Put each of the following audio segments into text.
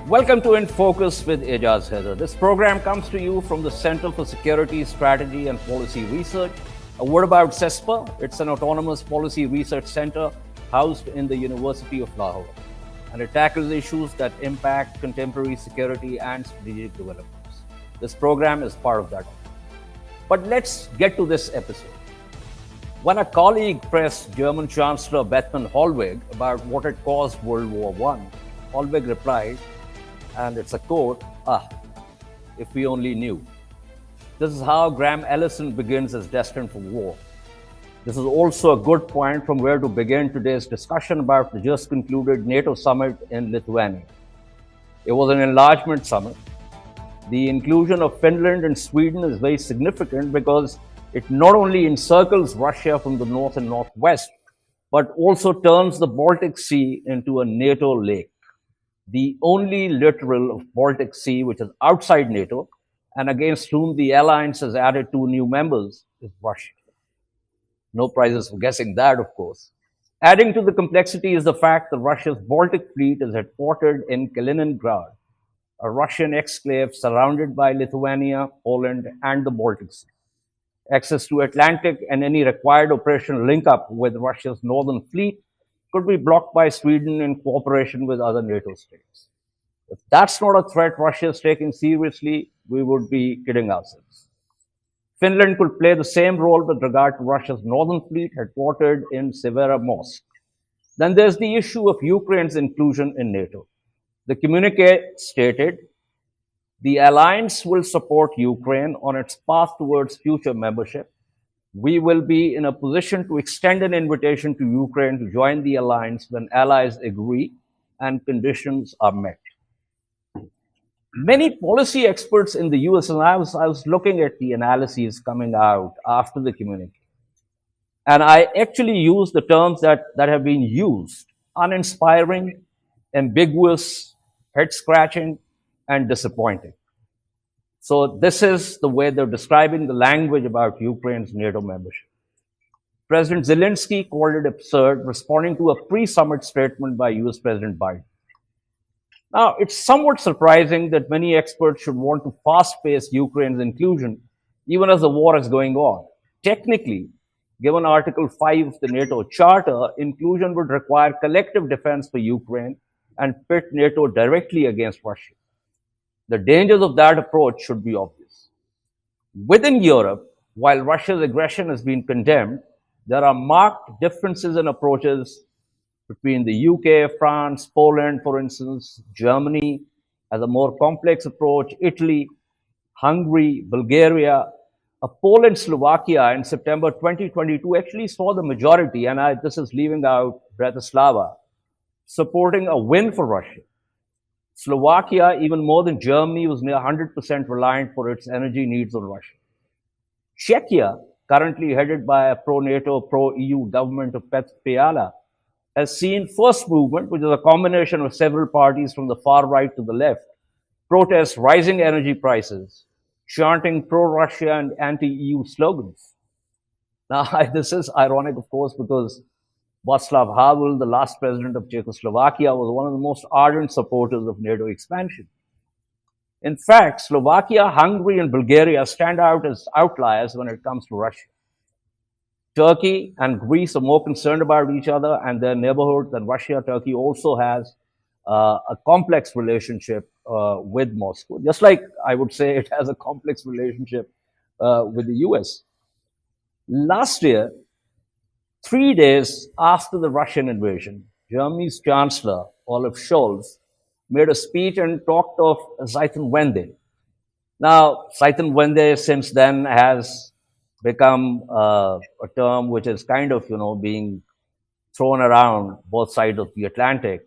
Welcome to InFocus with Ejaz Haider. This program comes to you from the Center for Security, Strategy and Policy Research. A word about CESPA. It's an autonomous policy research center housed in the University of Lahore. And it tackles issues that impact contemporary security and strategic developments. This program is part of that. But let's get to this episode. When a colleague pressed German Chancellor Bethmann Hollweg about what had caused World War I, Hollweg replied, and it's a quote, if we only knew. This is how Graham Allison begins his Destined for War. This is also a good point from where to begin today's discussion about the just concluded NATO summit in Lithuania. It was an enlargement summit. The inclusion of Finland and Sweden is very significant because it not only encircles Russia from the north and northwest, but also turns the Baltic Sea into a NATO lake. The only littoral of Baltic Sea which is outside NATO and against whom the alliance has added 2 new members is Russia. No prizes for guessing that, of course. Adding to the complexity is the fact that Russia's Baltic fleet is headquartered in Kaliningrad, a Russian exclave surrounded by Lithuania, Poland, and the Baltic Sea. Access to Atlantic and any required operational link-up with Russia's northern fleet could be blocked by Sweden in cooperation with other NATO states. If that's not a threat Russia is taking seriously, we would be kidding ourselves. Finland could play the same role with regard to Russia's northern fleet headquartered in Severomorsk. Then there's the issue of Ukraine's inclusion in NATO. The communique stated, the alliance will support Ukraine on its path towards future membership. We will be in a position to extend an invitation to Ukraine to join the alliance when allies agree and conditions are met. Many policy experts in the US, and I was looking at the analyses coming out after the communique, and I actually used the terms that have been used: uninspiring, ambiguous, head-scratching, and disappointing. So this is the way they're describing the language about Ukraine's NATO membership. President Zelensky called it absurd, responding to a pre-summit statement by US President Biden. Now, it's somewhat surprising that many experts should want to fast-pace Ukraine's inclusion, even as the war is going on. Technically, given Article 5 of the NATO Charter, inclusion would require collective defense for Ukraine and pit NATO directly against Russia. The dangers of that approach should be obvious. Within Europe, while Russia's aggression has been condemned, there are marked differences in approaches between the UK, France, Poland, for instance, Germany has a more complex approach, Italy, Hungary, Bulgaria. A poll in Slovakia in September 2022 actually saw the majority, and this is leaving out Bratislava, supporting a win for Russia. Slovakia, even more than Germany, was near 100% reliant for its energy needs on Russia. Czechia, currently headed by a pro-NATO, pro-EU government of Petr Fiala, has seen first movement, which is a combination of several parties from the far right to the left, protest rising energy prices, chanting pro-Russia and anti-EU slogans. Now, this is ironic, of course, because Václav Havel, the last president of Czechoslovakia, was one of the most ardent supporters of NATO expansion. In fact, Slovakia, Hungary, and Bulgaria stand out as outliers when it comes to Russia. Turkey and Greece are more concerned about each other and their neighborhood than Russia. Turkey also has a complex relationship with Moscow, just like I would say it has a complex relationship with the US. Last year, 3 days after the Russian invasion, Germany's Chancellor, Olaf Scholz, made a speech and talked of Zeitenwende. Now, Zeitenwende since then has become a term which is kind of, being thrown around both sides of the Atlantic.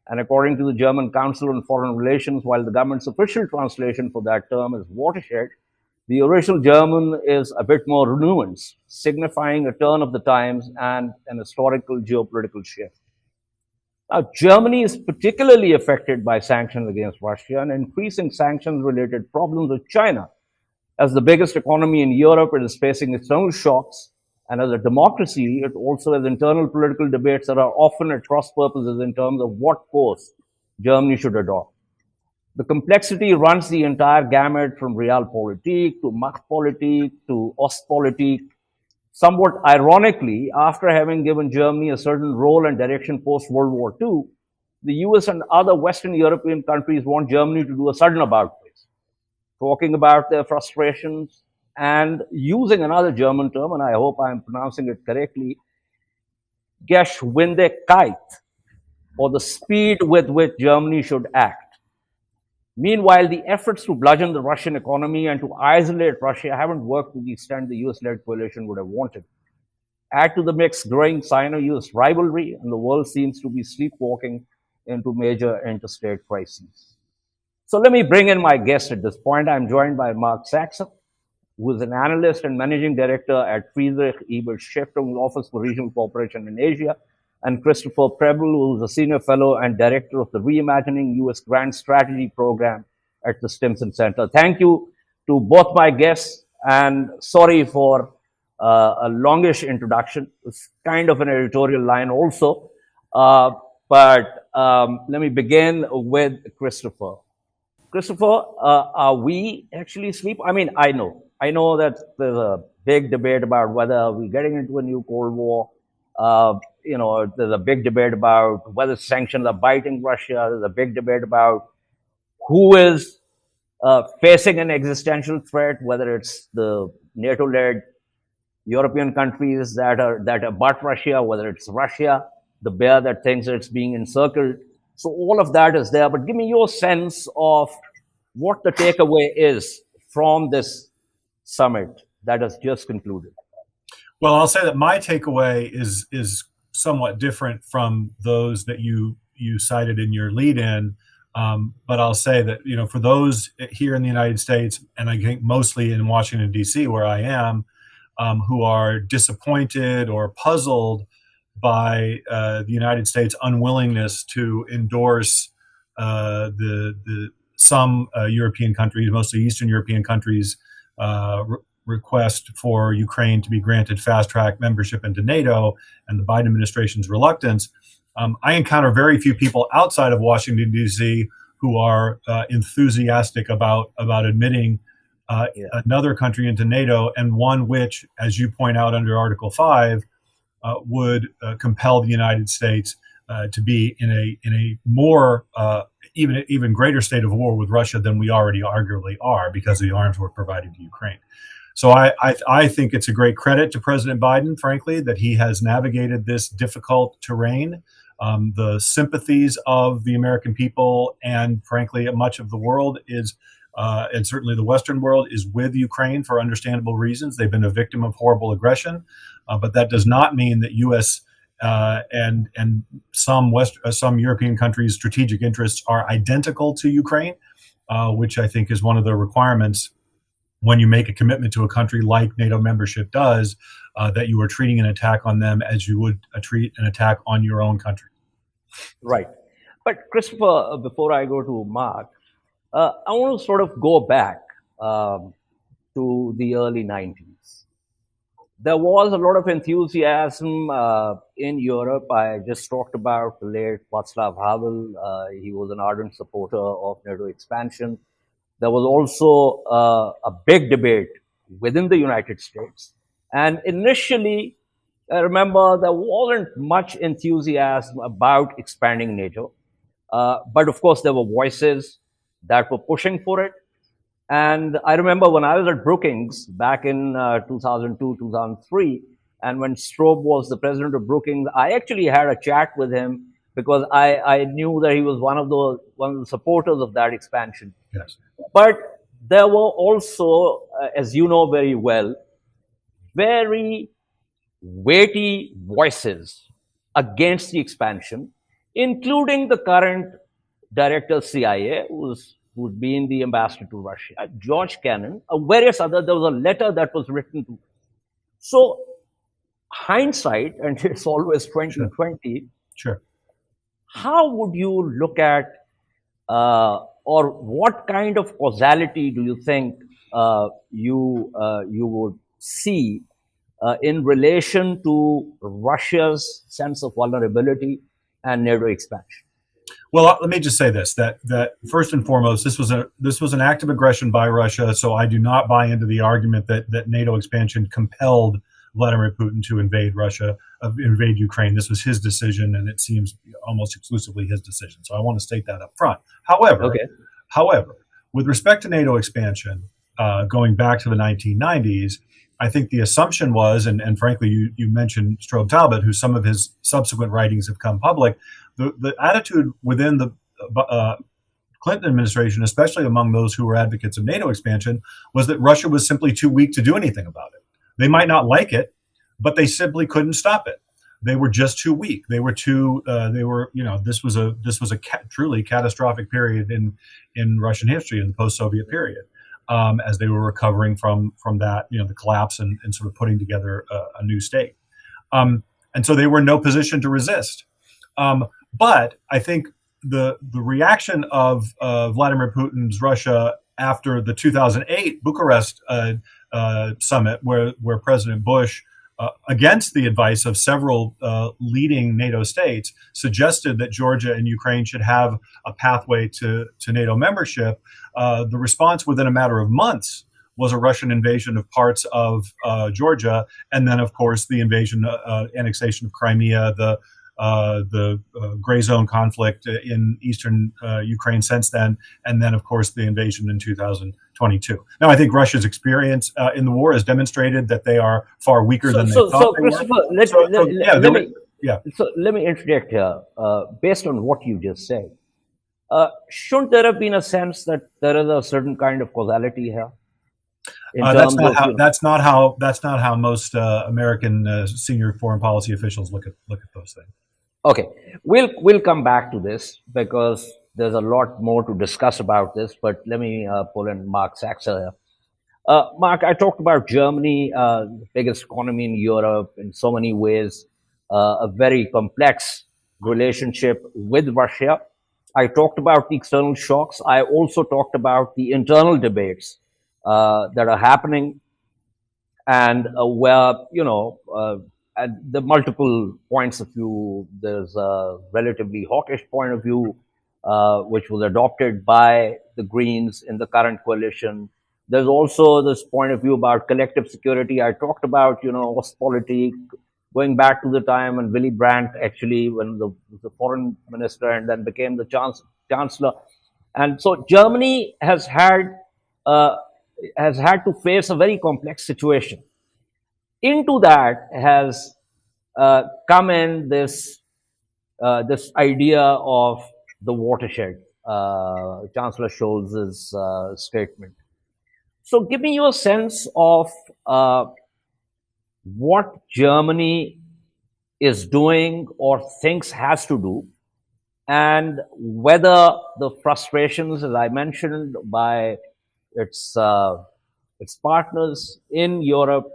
And according to the German Council on Foreign Relations, while the government's official translation for that term is watershed, the original German is a bit more nuanced, signifying a turn of the times and an historical geopolitical shift. Now, Germany is particularly affected by sanctions against Russia and increasing sanctions-related problems with China. As the biggest economy in Europe, it is facing external shocks, and as a democracy, it also has internal political debates that are often at cross purposes in terms of what course Germany should adopt. The complexity runs the entire gamut from realpolitik to machtpolitik to ostpolitik. Somewhat ironically, after having given Germany a certain role and direction post World War II, the US and other Western European countries want Germany to do a sudden about face, talking about their frustrations and using another German term, and I hope I'm pronouncing it correctly, Geschwindigkeit, or the speed with which Germany should act. Meanwhile, the efforts to bludgeon the Russian economy and to isolate Russia haven't worked to the extent the US-led coalition would have wanted. Add to the mix growing Sino-US rivalry, and the world seems to be sleepwalking into major interstate crises. So let me bring in my guest at this point. I'm joined by Marc Saxer, who is an analyst and managing director at Friedrich-Ebert-Stiftung Office for Regional Cooperation in Asia, and Christopher Preble, who is a senior fellow and director of the Reimagining US Grand Strategy program at the Stimson Center. Thank you to both my guests, and sorry for a longish introduction. It's kind of an editorial line also. But let me begin with Christopher. Christopher, are we actually asleep? I mean, I know that there's a big debate about whether we're getting into a new Cold War. There's a big debate about whether sanctions are biting Russia. There's a big debate about who is facing an existential threat, whether it's the NATO-led European countries that are butt Russia, whether it's Russia, the bear that thinks it's being encircled. So all of that is there. But give me your sense of what the takeaway is from this summit that has just concluded. Well, I'll say that my takeaway is somewhat different from those that you cited in your lead-in. But I'll say that, for those here in the United States, and I think mostly in Washington, D.C., where I am, who are disappointed or puzzled by the United States' unwillingness to endorse some European countries, mostly Eastern European countries, request for Ukraine to be granted fast-track membership into NATO, and the Biden administration's reluctance. I encounter very few people outside of Washington, D.C. who are enthusiastic about admitting another country into NATO, and one which, as you point out under Article 5, would compel the United States to be in a more even greater state of war with Russia than we already arguably are, because of the arms we're providing to Ukraine. So I think it's a great credit to President Biden, frankly, that he has navigated this difficult terrain. The sympathies of the American people and, frankly, much of the world is, and certainly the Western world, is with Ukraine for understandable reasons. They've been a victim of horrible aggression, but that does not mean that U.S. And some European countries' strategic interests are identical to Ukraine, which I think is one of the requirements when you make a commitment to a country like NATO membership does, that you are treating an attack on them as you would treat an attack on your own country. Right. But Christopher, before I go to Marc, I want to sort of go back to the early 90s. There was a lot of enthusiasm in Europe. I just talked about the late Václav Havel. He was an ardent supporter of NATO expansion. There was also a big debate within the United States. And initially, I remember there wasn't much enthusiasm about expanding NATO. But of course, there were voices that were pushing for it. And I remember when I was at Brookings back in 2002, 2003, and when Strobe was the president of Brookings, I actually had a chat with him because I knew that he was one of the supporters of that expansion. Yes. But there were also, as you know very well, very weighty voices against the expansion, including the current director of CIA, who's been the ambassador to Russia, George Kennan, various other. There was a letter that was written to. So hindsight, and it's always 2020. Sure. How would you look at, or what kind of causality do you think you would see in relation to Russia's sense of vulnerability and NATO expansion? Well, let me just say this: that first and foremost, this was an act of aggression by Russia. So I do not buy into the argument that NATO expansion compelled Vladimir Putin to invade Russia, invade Ukraine. This was his decision, and it seems almost exclusively his decision. So I want to state that up front. However, with respect to NATO expansion, going back to the 1990s, I think the assumption was, and frankly, you mentioned Strobe Talbot, who some of his subsequent writings have come public. The attitude within the Clinton administration, especially among those who were advocates of NATO expansion, was that Russia was simply too weak to do anything about it. They might not like it, but they simply couldn't stop it. They were just too weak. They were too. This was a truly catastrophic period in Russian history, in the post-Soviet period, as they were recovering from that, the collapse and sort of putting together a new state. And so they were in no position to resist. But I think the reaction of Vladimir Putin's Russia after the 2008 Bucharest summit, where President Bush, against the advice of several leading NATO states, suggested that Georgia and Ukraine should have a pathway to NATO membership, the response within a matter of months was a Russian invasion of parts of Georgia, and then, of course, the annexation of Crimea, the gray zone conflict in eastern Ukraine since then, and then, of course, the invasion in 2022. Now, I think Russia's experience in the war has demonstrated that they are far weaker than they thought they were. So let me interject here. Based on what you just said, shouldn't there have been a sense that there is a certain kind of causality here? That's not how most American senior foreign policy officials look at those things. Okay, we'll come back to this because there's a lot more to discuss about this. But let me pull in Marc Saxer here. Marc, I talked about Germany, the biggest economy in Europe, in so many ways, a very complex relationship with Russia. I talked about the external shocks. I also talked about the internal debates that are happening, and where, at the multiple points of view. There's a relatively hawkish point of view, which was adopted by the Greens in the current coalition. There's also this point of view about collective security. I talked about, Ostpolitik, going back to the time when Willy Brandt actually, when the foreign minister and then became the chancellor. And so Germany has had to face a very complex situation. Into that has come in this idea of the watershed, Chancellor Scholz's statement. So give me your sense of what Germany is doing or thinks has to do, and whether the frustrations, as I mentioned, by its partners in Europe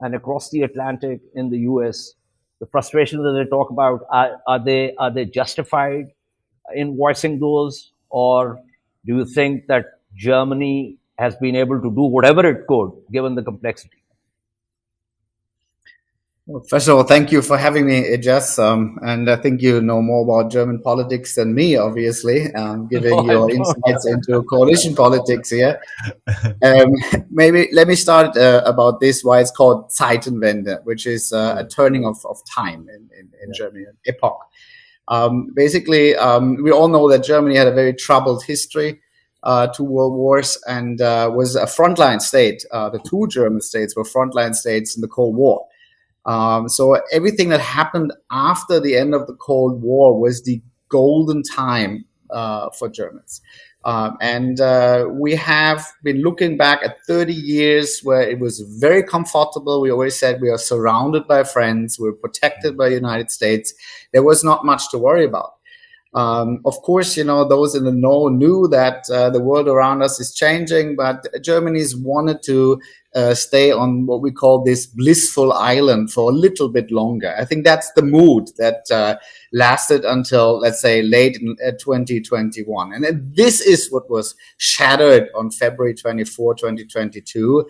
and across the Atlantic in the US, the frustrations that they talk about, are they justified in voicing those, or do you think that Germany has been able to do whatever it could given the complexity? Well, first of all, thank you for having me, Ejaz. And I think you know more about German politics than me, obviously, giving your insights into coalition politics here. Maybe let me start about this, why it's called Zeitenwende, which is a turning of time in Germany, an epoch. Basically, we all know that Germany had a very troubled history, 2 world wars, and was a frontline state. The 2 German states were frontline states in the Cold War. So everything that happened after the end of the Cold War was the golden time for Germans. And we have been looking back at 30 years where it was very comfortable. We always said we are surrounded by friends. We're protected by the United States. There was not much to worry about. Of course, those in the know knew that the world around us is changing, but Germany's wanted to stay on what we call this blissful island for a little bit longer. I think that's the mood that lasted until, let's say, late in 2021. And this is what was shattered on February 24, 2022.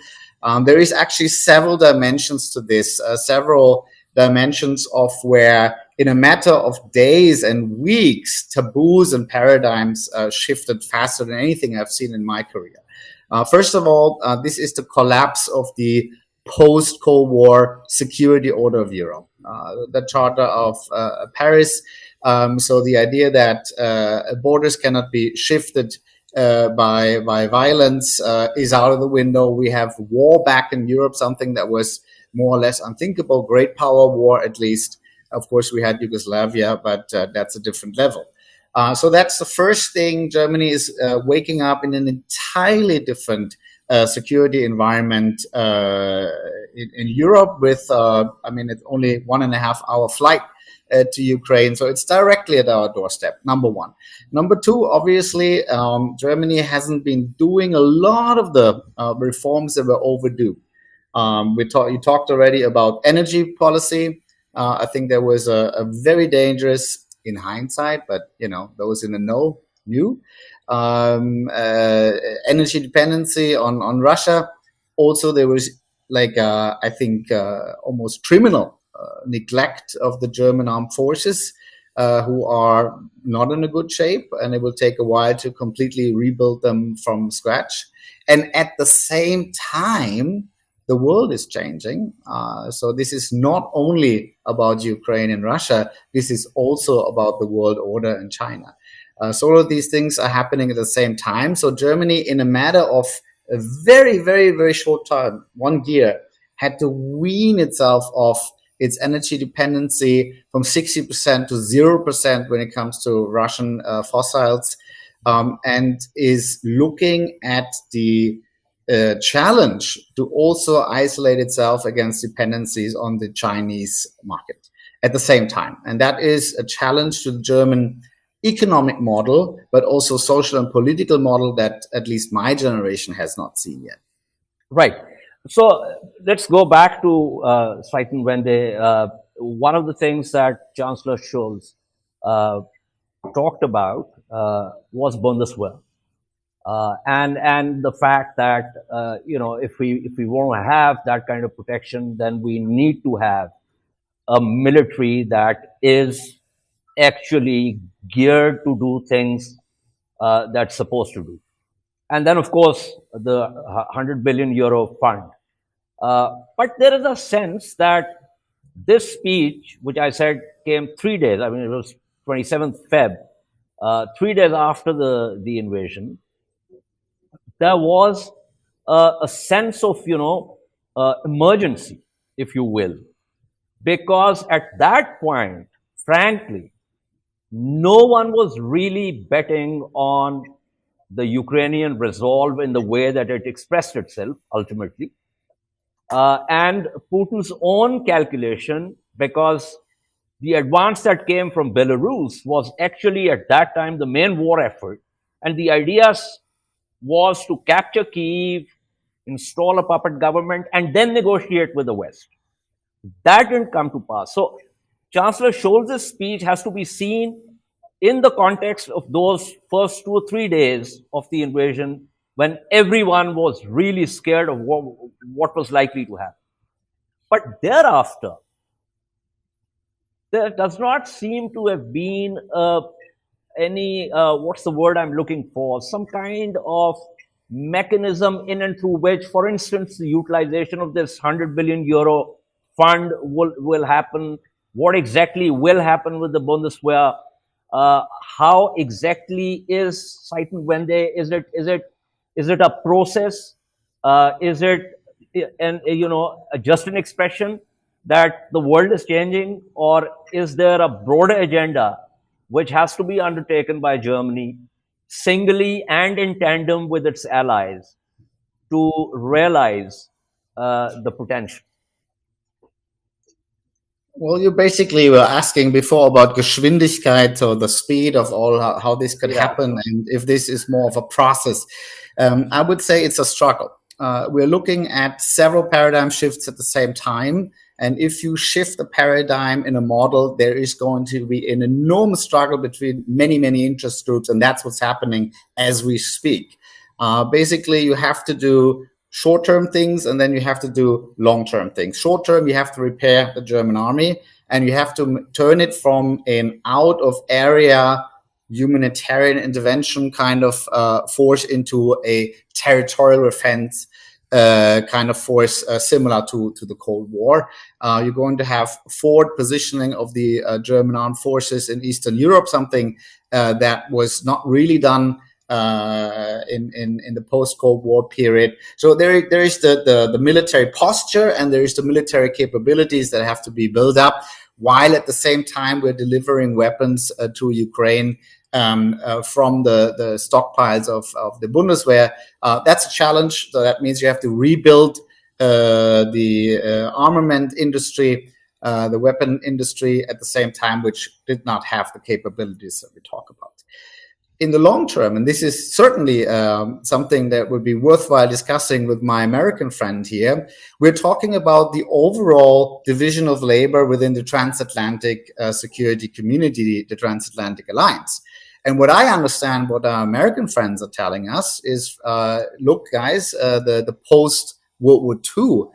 There is actually several dimensions to this, several dimensions of where in a matter of days and weeks, taboos and paradigms shifted faster than anything I've seen in my career. First of all, this is the collapse of the post-Cold War security order of Europe, the Charter of Paris. So the idea that borders cannot be shifted by violence is out of the window. We have war back in Europe, something that was more or less unthinkable. Great power war, at least. Of course, we had Yugoslavia, but that's a different level. So that's the first thing. Germany is waking up in an entirely different security environment in Europe with, it's only 1.5 hour flight to Ukraine. So it's directly at our doorstep, number one. Number two, obviously, Germany hasn't been doing a lot of the reforms that were overdue. You talked already about energy policy. I think there was a very dangerous, in hindsight, but those in the know knew, energy dependency on Russia. Also, there was almost criminal neglect of the German armed forces, who are not in a good shape, and it will take a while to completely rebuild them from scratch. And at the same time, the world is changing. So this is not only about Ukraine and Russia, this is also about the world order in China. So all of these things are happening at the same time. So Germany, in a matter of a very, very, very short time, 1 year, had to wean itself off its energy dependency from 60% to 0% when it comes to Russian fossils, and is looking at the challenge to also isolate itself against dependencies on the Chinese market at the same time. And that is a challenge to the German economic model, but also social and political model that at least my generation has not seen yet. Right. So let's go back to Zeitenwende. One of the things that Chancellor Scholz talked about was Bundeswehr. And the fact that if we want to have that kind of protection, then we need to have a military that is actually geared to do things that's supposed to do. And then, of course, the 100 billion euro fund. But there is a sense that this speech, which I said came 3 days, it was 27th Feb, 3 days after the invasion, there was a sense of, emergency, if you will. Because at that point, frankly, no one was really betting on the Ukrainian resolve in the way that it expressed itself ultimately. And Putin's own calculation, because the advance that came from Belarus was actually at that time the main war effort. And the idea was to capture Kyiv, install a puppet government, and then negotiate with the West. That didn't come to pass. So Chancellor Scholz's speech has to be seen in the context of those first 2 or 3 days of the invasion, when everyone was really scared of what was likely to happen. But thereafter, there does not seem to have been any, what's the word I'm looking for, some kind of mechanism in and through which, for instance, the utilization of this 100 billion euro fund will happen. What exactly will happen with the Bundeswehr? How exactly is Zeitenwende? Is it a process? Is it just an expression that the world is changing, or is there a broader agenda which has to be undertaken by Germany singly and in tandem with its allies to realize the potential? Well, you basically were asking before about Geschwindigkeit, or the speed of all, how this could happen, and if this is more of a process. I would say it's a struggle. We're looking at several paradigm shifts at the same time. And if you shift the paradigm in a model, there is going to be an enormous struggle between many, many interest groups. And that's what's happening as we speak. Basically, you have to do short-term things, and then you have to do long-term things. Short-term, you have to repair the German army. and you have to turn it from an out of area humanitarian intervention kind of force into a territorial defense kind of force similar to the Cold War. You're going to have forward positioning of the German armed forces in Eastern Europe, something that was not really done in the post-Cold War period. So there is the military posture, and there is the military capabilities that have to be built up, while at the same time we're delivering weapons to Ukraine from the stockpiles of the Bundeswehr. That's a challenge. So that means you have to rebuild the armament industry, the weapon industry at the same time, which did not have the capabilities that we talk about. In the long term, and this is certainly something that would be worthwhile discussing with my American friend here, we're talking about the overall division of labor within the transatlantic security community, the transatlantic alliance. And what I understand, what our American friends are telling us is, look, guys, the post-World War II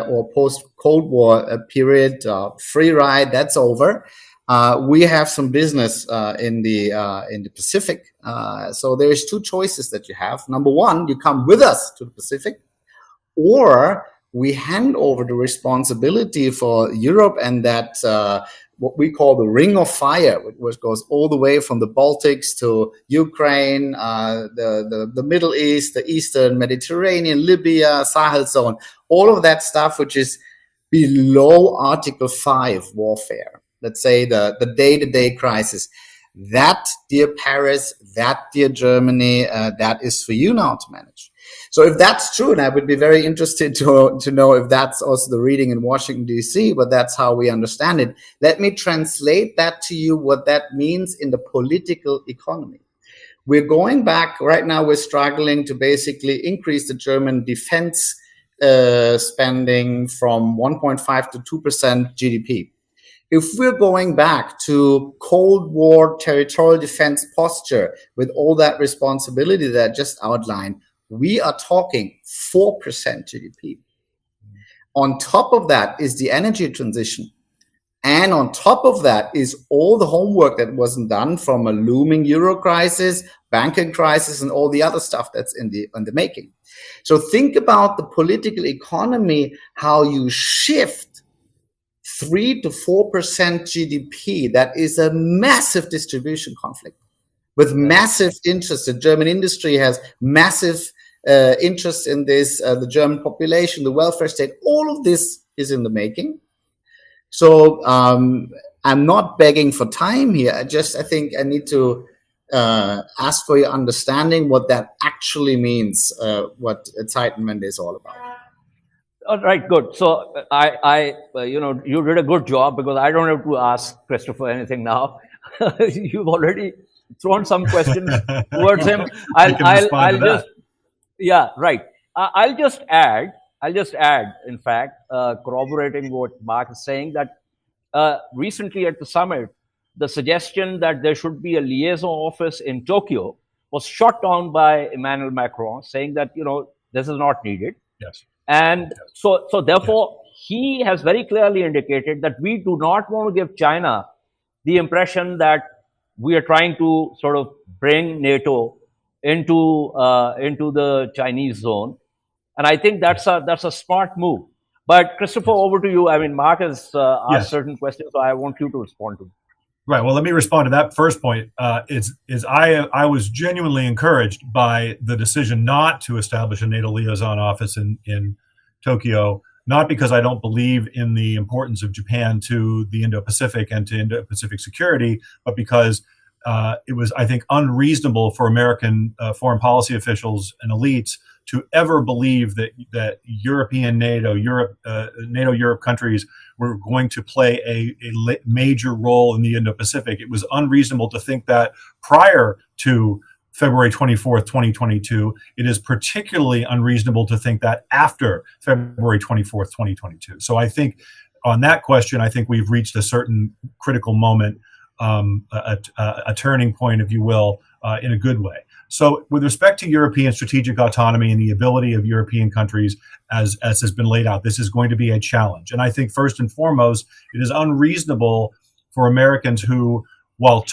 or post-Cold War period, free ride, that's over. We have some business in the Pacific. So there's two choices that you have. Number one, you come with us to the Pacific, or we hand over the responsibility for Europe and that what we call the Ring of Fire, which goes all the way from the Baltics to Ukraine, the Middle East, the Eastern Mediterranean, Libya, Sahel zone, all of that stuff which is below Article 5 warfare. Let's say the day-to-day crisis. That, dear Paris, that, dear Germany, that is for you now to manage. So if that's true, and I would be very interested to know if that's also the reading in Washington, D.C., but that's how we understand it. Let me translate that to you, what that means in the political economy. We're going back, right now we're struggling to basically increase the German defense spending from 1.5 to 2% GDP. If we're going back to Cold War territorial defense posture with all that responsibility that I just outlined, we are talking 4% GDP. On top of that is the energy transition. And on top of that is all the homework that wasn't done from a looming euro crisis, banking crisis, and all the other stuff that's in the making. So think about the political economy, how you shift 3 to 4% GDP. That is a massive distribution conflict with massive interest. The German industry has massive interest in this, the German population, the welfare state, all of this is in the making. So I'm not begging for time here. I think I need to ask for your understanding what that actually means, what Enlightenment is all about. All right, good. So you did a good job, because I don't have to ask Christopher anything now. You've already thrown some questions towards him. I'll just, yeah, right. I'll just add, in fact, corroborating what Marc is saying, that recently at the summit, the suggestion that there should be a liaison office in Tokyo was shot down by Emmanuel Macron, saying that, this is not needed. Yes. And so therefore, he has very clearly indicated that we do not want to give China the impression that we are trying to sort of bring NATO into the Chinese zone. And I think that's a smart move. But Christopher, over to you. I mean, Marc has asked certain questions, so I want you to respond to them. Right. Well, let me respond to that first point. I was genuinely encouraged by the decision not to establish a NATO liaison office in Tokyo, not because I don't believe in the importance of Japan to the Indo-Pacific and to Indo-Pacific security, but because it was, I think, unreasonable for American foreign policy officials and elites to ever believe that European NATO, NATO Europe countries were going to play a major role in the Indo-Pacific. It was unreasonable to think that prior to February 24th, 2022. It is particularly unreasonable to think that after February 24th, 2022. So I think on that question, I think we've reached a certain critical moment, a turning point, if you will, in a good way. So with respect to European strategic autonomy and the ability of European countries, as has been laid out, this is going to be a challenge. And I think first and foremost, it is unreasonable for Americans who, while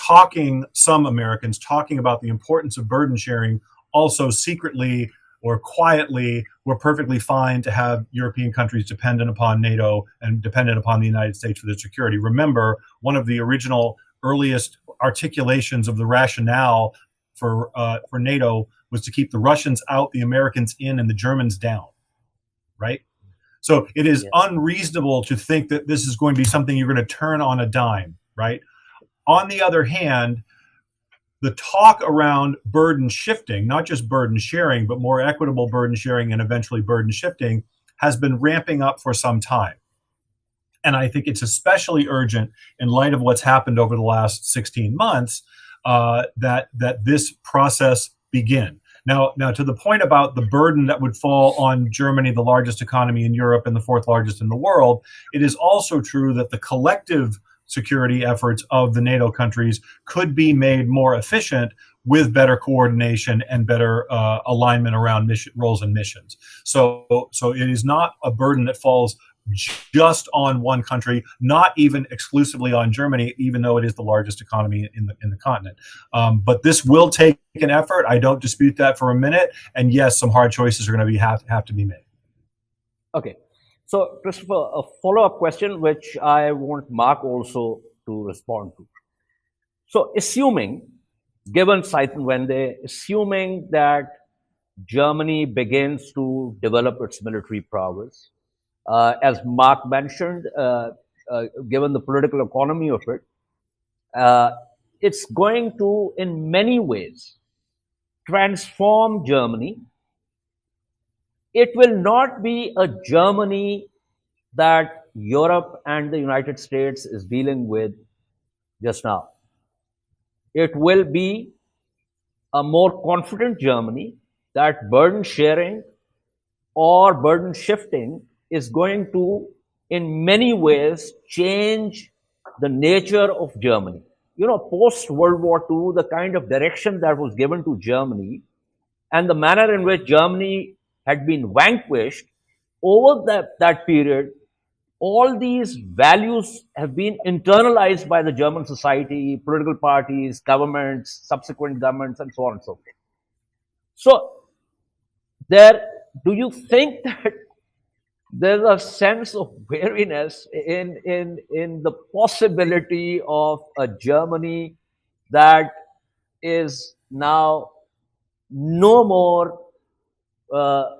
some Americans talking about the importance of burden sharing, also secretly or quietly were perfectly fine to have European countries dependent upon NATO and dependent upon the United States for their security. Remember, one of the original earliest articulations of the rationale for NATO was to keep the Russians out, the Americans in, and the Germans down, right? So it is unreasonable to think that this is going to be something you're going to turn on a dime, right? On the other hand, the talk around burden shifting, not just burden sharing, but more equitable burden sharing and eventually burden shifting, has been ramping up for some time. And I think it's especially urgent in light of what's happened over the last 16 months that this process begin. Now, to the point about the burden that would fall on Germany, the largest economy in Europe and the fourth largest in the world, it is also true that the collective security efforts of the NATO countries could be made more efficient with better coordination and better alignment around roles and missions. So it is not a burden that falls just on one country, not even exclusively on Germany, even though it is the largest economy in the continent. But this will take an effort. I don't dispute that for a minute. And yes, some hard choices are going to have to be made. Okay. So, Christopher, a follow-up question, which I want Mark also to respond to. So, given Zeitenwende, assuming that Germany begins to develop its military prowess, as Mark mentioned, given the political economy of it, it's going to, in many ways, transform Germany. It will not be a Germany that Europe and the United States is dealing with just now. It will be a more confident Germany that burden sharing or burden shifting is going to, in many ways, change the nature of Germany. Post World War II, the kind of direction that was given to Germany and the manner in which Germany had been vanquished, over that period, all these values have been internalized by the German society, political parties, governments, subsequent governments, and so on and so forth. So, do you think that there's a sense of wariness in the possibility of a Germany that is now no more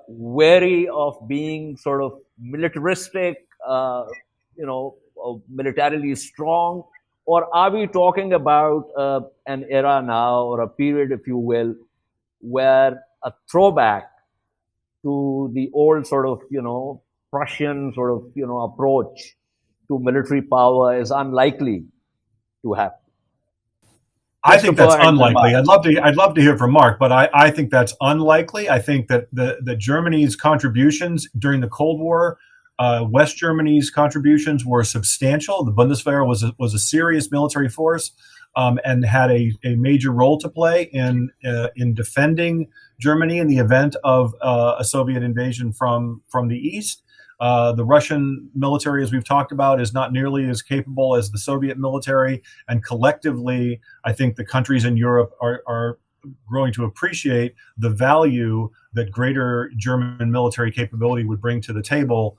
wary of being sort of militaristic, militarily strong? Or are we talking about an era now, or a period, if you will, where a throwback to the old sort of, Prussian sort of, approach to military power is unlikely to happen? I think that's unlikely. I'd love to hear from Mark, but I think that's unlikely. I think that the Germany's contributions during the Cold War, West Germany's contributions were substantial. The Bundeswehr was a serious military force and had a major role to play in defending Germany in the event of a Soviet invasion from the east. The Russian military, as we've talked about, is not nearly as capable as the Soviet military. And collectively, I think the countries in Europe are growing to appreciate the value that greater German military capability would bring to the table,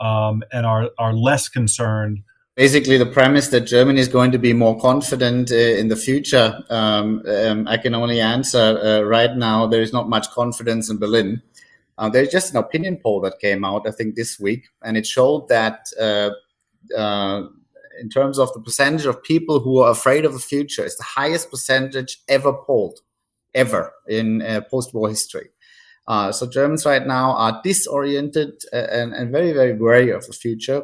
and are less concerned. Basically, the premise that Germany is going to be more confident in the future, I can only answer right now, there is not much confidence in Berlin. There's just an opinion poll that came out, I think, this week, and it showed that in terms of the percentage of people who are afraid of the future, it's the highest percentage ever polled, ever in post-war history. So Germans right now are disoriented and very, very wary of the future.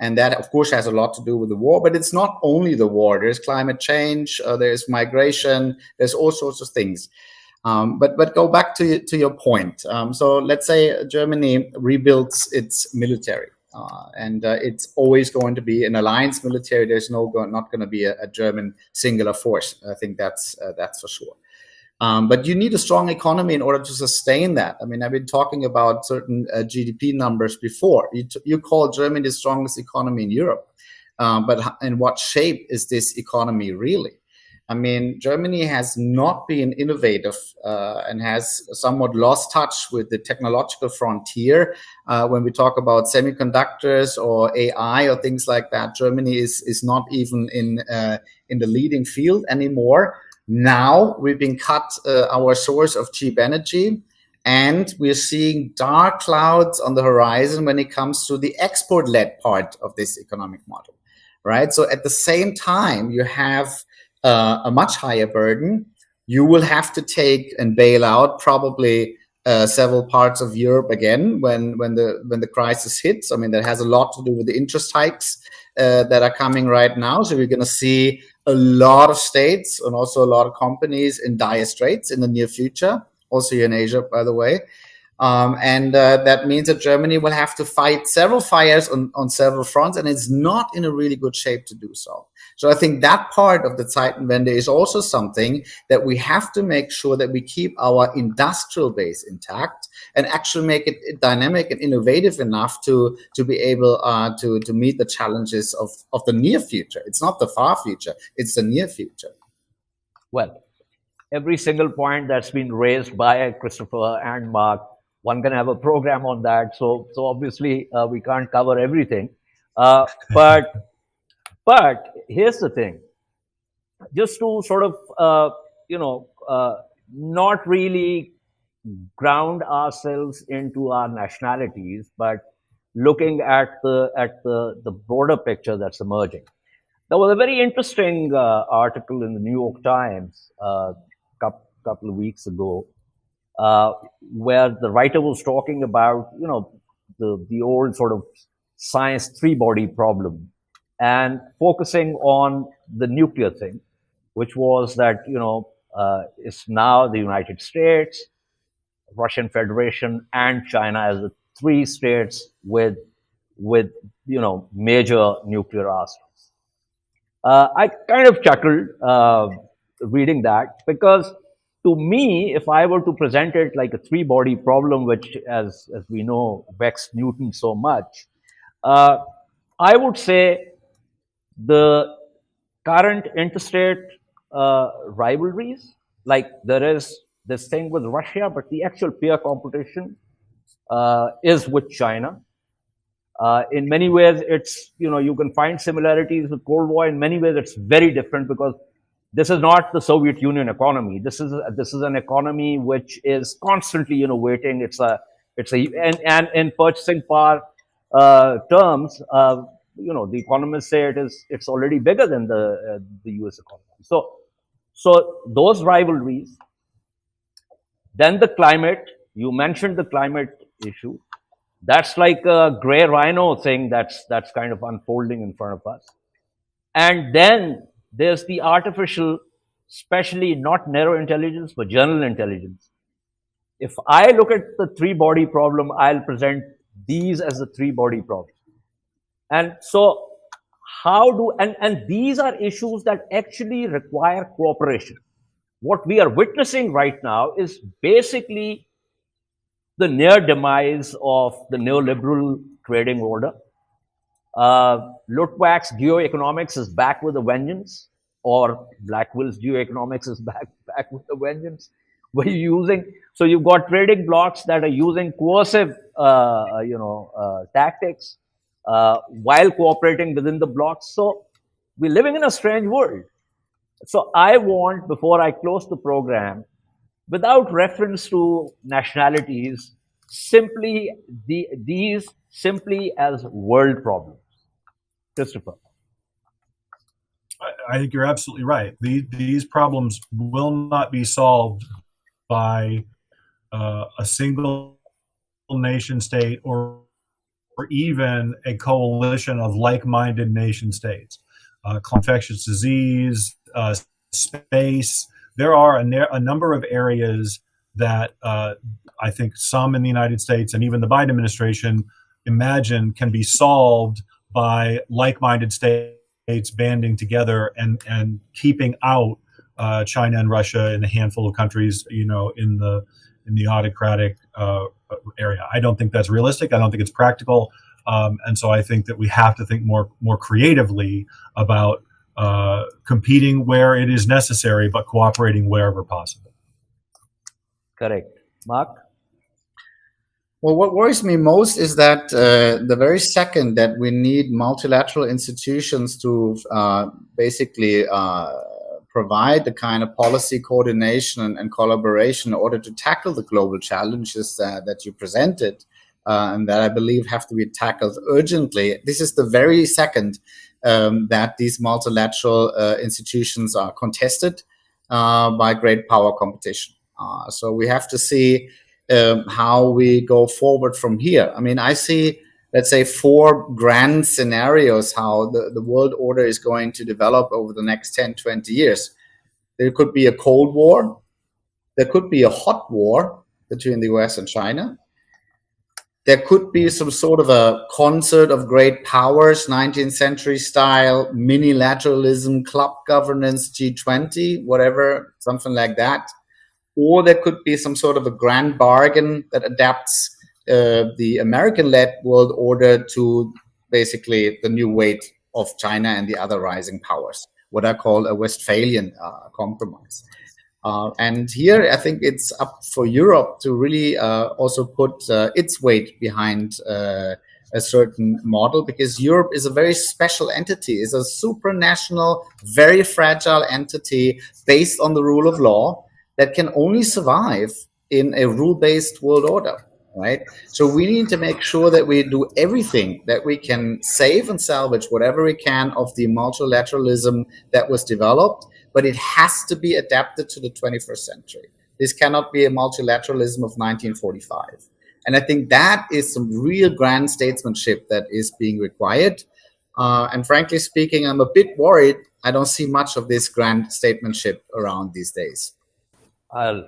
And that, of course, has a lot to do with the war. But it's not only the war. There's climate change, there's migration, there's all sorts of things. But go back to your point. So let's say Germany rebuilds its military, and it's always going to be an alliance military. There's not going to be a German singular force. I think that's for sure. But you need a strong economy in order to sustain that. I mean, I've been talking about certain GDP numbers before. You call Germany the strongest economy in Europe. But in what shape is this economy really? I mean, Germany has not been innovative and has somewhat lost touch with the technological frontier. When we talk about semiconductors or AI or things like that, Germany is not even in the leading field anymore. Now we've been cut our source of cheap energy, and we're seeing dark clouds on the horizon when it comes to the export-led part of this economic model, right? So at the same time, you have a much higher burden. You will have to take and bail out probably several parts of Europe again when the crisis hits. I mean, that has a lot to do with the interest hikes that are coming right now. So we're going to see a lot of states and also a lot of companies in dire straits in the near future, also here in Asia, by the way. And that means that Germany will have to fight several fires on several fronts, and it's not in a really good shape to do so. So I think that part of the Zeitenwende is also something that we have to make sure that we keep our industrial base intact and actually make it dynamic and innovative enough to be able to meet the challenges of the near future. It's not the far future, it's the near future. Well, every single point that's been raised by Christopher and Mark, one can have a program on that. So obviously we can't cover everything. But here's the thing, just to sort of, not really ground ourselves into our nationalities, but looking at the broader picture that's emerging. There was a very interesting article in the New York Times a couple of weeks ago, where the writer was talking about, the old sort of science three-body problem, and focusing on the nuclear thing, which was that, it's now the United States, Russian Federation, and China as the three states with major nuclear arsenals. I kind of chuckled reading that, because to me, if I were to present it like a three-body problem, which, as we know, vexed Newton so much, I would say the current interstate rivalries, like there is this thing with Russia, but the actual peer competition is with China. In many ways, it's, you can find similarities with Cold War. In many ways, it's very different, because this is not the Soviet Union economy. This is an economy which is constantly innovating. And in purchasing power terms, the economists say it's already bigger than the U.S. economy. So those rivalries. Then the climate. You mentioned the climate issue. That's like a gray rhino thing that's kind of unfolding in front of us. And then there's the artificial, especially not narrow intelligence, but general intelligence. If I look at the three-body problem, I'll present these as the three-body problem. And so and these are issues that actually require cooperation. What we are witnessing right now is basically the near demise of the neoliberal trading order. Luttwak's geoeconomics is back with a vengeance, or Blackwell's geoeconomics is back with a vengeance. So you've got trading blocks that are using coercive, tactics while cooperating within the blocks. So we're living in a strange world. So I want, before I close the program, without reference to nationalities, these simply as world problems. Christopher. I think you're absolutely right. These problems will not be solved by a single nation state or even a coalition of like-minded nation states. Infectious disease, space. There are a number of areas that I think some in the United States and even the Biden administration imagine can be solved by like-minded states banding together and keeping out China and Russia and a handful of countries, in the autocratic area. I don't think that's realistic. I don't think it's practical. And so I think that we have to think more creatively about competing where it is necessary, but cooperating wherever possible. Correct. Mark? Well, what worries me most is that the very second that we need multilateral institutions to basically provide the kind of policy coordination and collaboration in order to tackle the global challenges that you presented, and that I believe have to be tackled urgently. This is the very second that these multilateral institutions are contested by great power competition. So we have to see how we go forward from here. I mean, I see, let's say, 4 grand scenarios how the world order is going to develop over the next 10, 20 years. There could be a Cold War. There could be a hot war between the US and China. There could be some sort of a concert of great powers, 19th century style, minilateralism, club governance, G20, whatever, something like that. Or there could be some sort of a grand bargain that adapts the American-led world order to basically the new weight of China and the other rising powers, what I call a Westphalian compromise. And here I think it's up for Europe to really also put its weight behind a certain model, because Europe is a very special entity, is a supranational, very fragile entity based on the rule of law that can only survive in a rule-based world order, right? So we need to make sure that we do everything that we can save and salvage whatever we can of the multilateralism that was developed, but it has to be adapted to the 21st century. This cannot be a multilateralism of 1945. And I think that is some real grand statesmanship that is being required. And frankly speaking, I'm a bit worried. I don't see much of this grand statesmanship around these days. I'll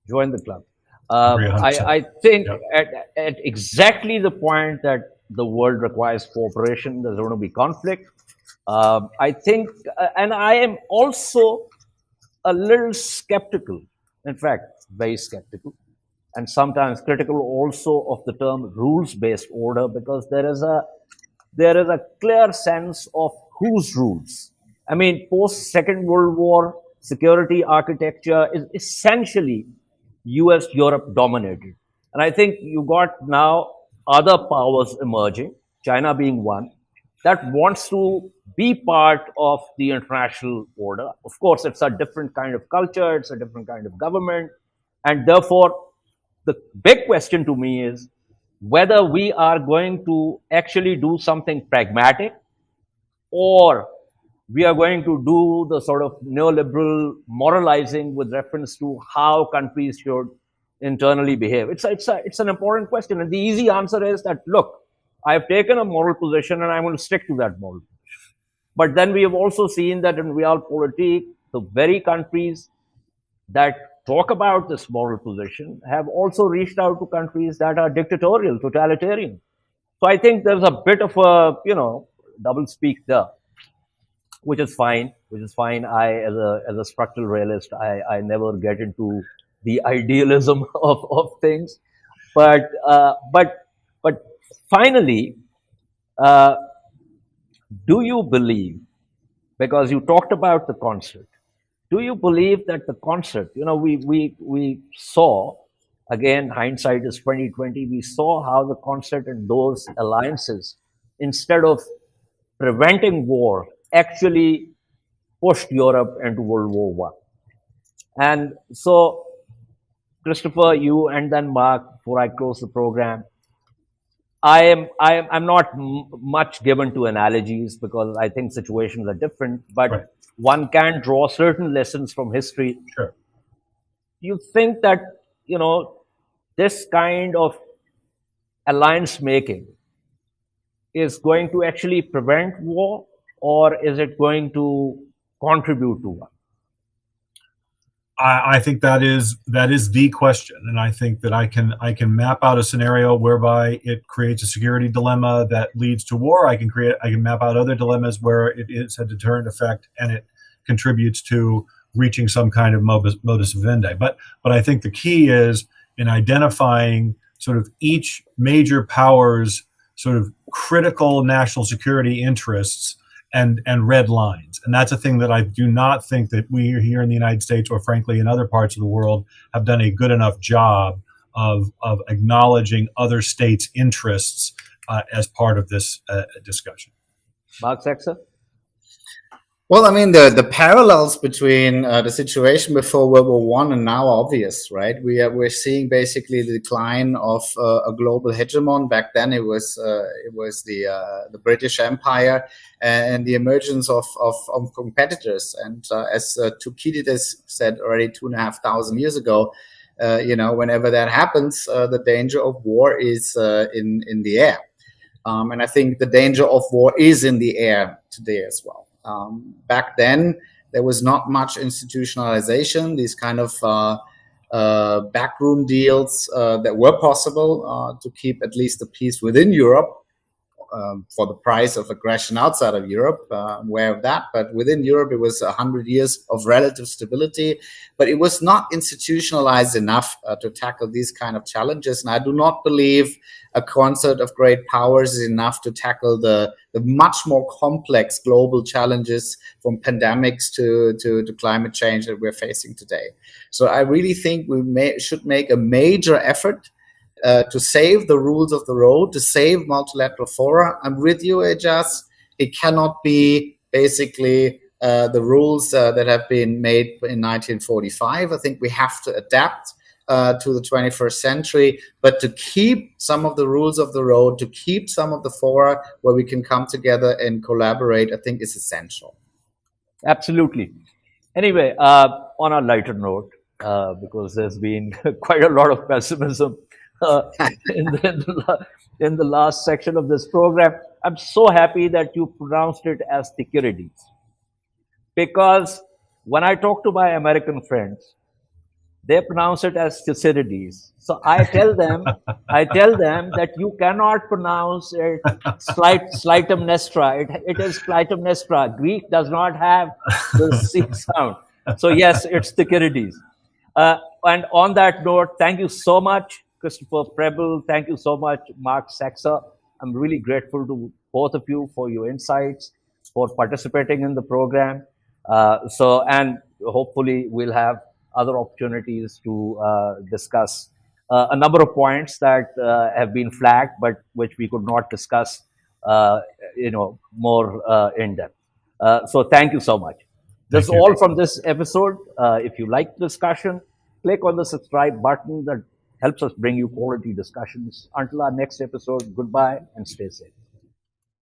join the club. I think at exactly the point that the world requires cooperation, there's going to be conflict. I think, and I am also a little skeptical, in fact, very skeptical, and sometimes critical also of the term rules-based order, because there is a clear sense of whose rules. I mean, post-Second World War, security architecture is essentially US-Europe dominated. And I think you got now other powers emerging, China being one, that wants to be part of the international order. Of course, it's a different kind of culture, it's a different kind of government. And therefore, the big question to me is whether we are going to actually do something pragmatic, or we are going to do the sort of neoliberal moralizing with reference to how countries should internally behave. It's an important question. And the easy answer is that, look, I've taken a moral position and I'm going to stick to that moral position. But then we have also seen that in realpolitik, the very countries that talk about this moral position have also reached out to countries that are dictatorial, totalitarian. So I think there's a bit of a, double speak there, which is fine. I, as a structural realist, I never get into the idealism of things. But finally, do you believe, because you talked about the concert, do you believe that the concert, we saw, again, hindsight is 2020, we saw how the concert and those alliances, instead of preventing war, actually pushed Europe into World War I. And so, Christopher, you and then Mark, before I close the program, I'm not much given to analogies because I think situations are different, but right. One can draw certain lessons from history. Sure. Do you think that, this kind of alliance making is going to actually prevent war, or is it going to contribute to one? I think that is the question, and I think that I can map out a scenario whereby it creates a security dilemma that leads to war. I can map out other dilemmas where it is a deterrent effect and it contributes to reaching some kind of modus vivendi. But I think the key is in identifying sort of each major power's sort of critical national security interests and red lines. And that's a thing that I do not think that we here in the United States, or frankly in other parts of the world, have done a good enough job of acknowledging other states' interests as part of this discussion. Marc Saxer? Well, I mean, the parallels between the situation before World War One and now are obvious, right? We're seeing basically the decline of a global hegemon. Back then, it was the British Empire, and the emergence of competitors. And as Thucydides said already 2,500 years ago, whenever that happens, the danger of war is in the air. And I think the danger of war is in the air today as well. Back then, there was not much institutionalization, these kind of backroom deals that were possible to keep at least the peace within Europe. For the price of aggression outside of Europe, I'm aware of that. But within Europe, it was 100 years of relative stability. But it was not institutionalized enough to tackle these kind of challenges. And I do not believe a concert of great powers is enough to tackle the much more complex global challenges, from pandemics to climate change, that we're facing today. So I really think we should make a major effort to save the rules of the road, to save multilateral fora. I'm with you, Ejaz. It cannot be basically the rules that have been made in 1945. I think we have to adapt to the 21st century, but to keep some of the rules of the road, to keep some of the fora where we can come together and collaborate, I think is essential. Absolutely. Anyway, on a lighter note, because there's been quite a lot of pessimism in the last section of this program, I'm so happy that you pronounced it as Thucydides, because when I talk to my American friends, they pronounce it as Thucydides. So I tell them that you cannot pronounce it Clytemnestra. It is Clytemnestra. Greek does not have the C sound. So yes, it's Thucydides. And on that note, thank you so much, Christopher Preble. Thank you so much, Marc Saxer. I'm really grateful to both of you for your insights, for participating in the program. And hopefully we'll have other opportunities to discuss a number of points that have been flagged, but which we could not discuss, more in depth. So thank you so much. That's all from this episode. If you like the discussion, click on the subscribe button. That helps us bring you quality discussions. Until our next episode, goodbye and stay safe.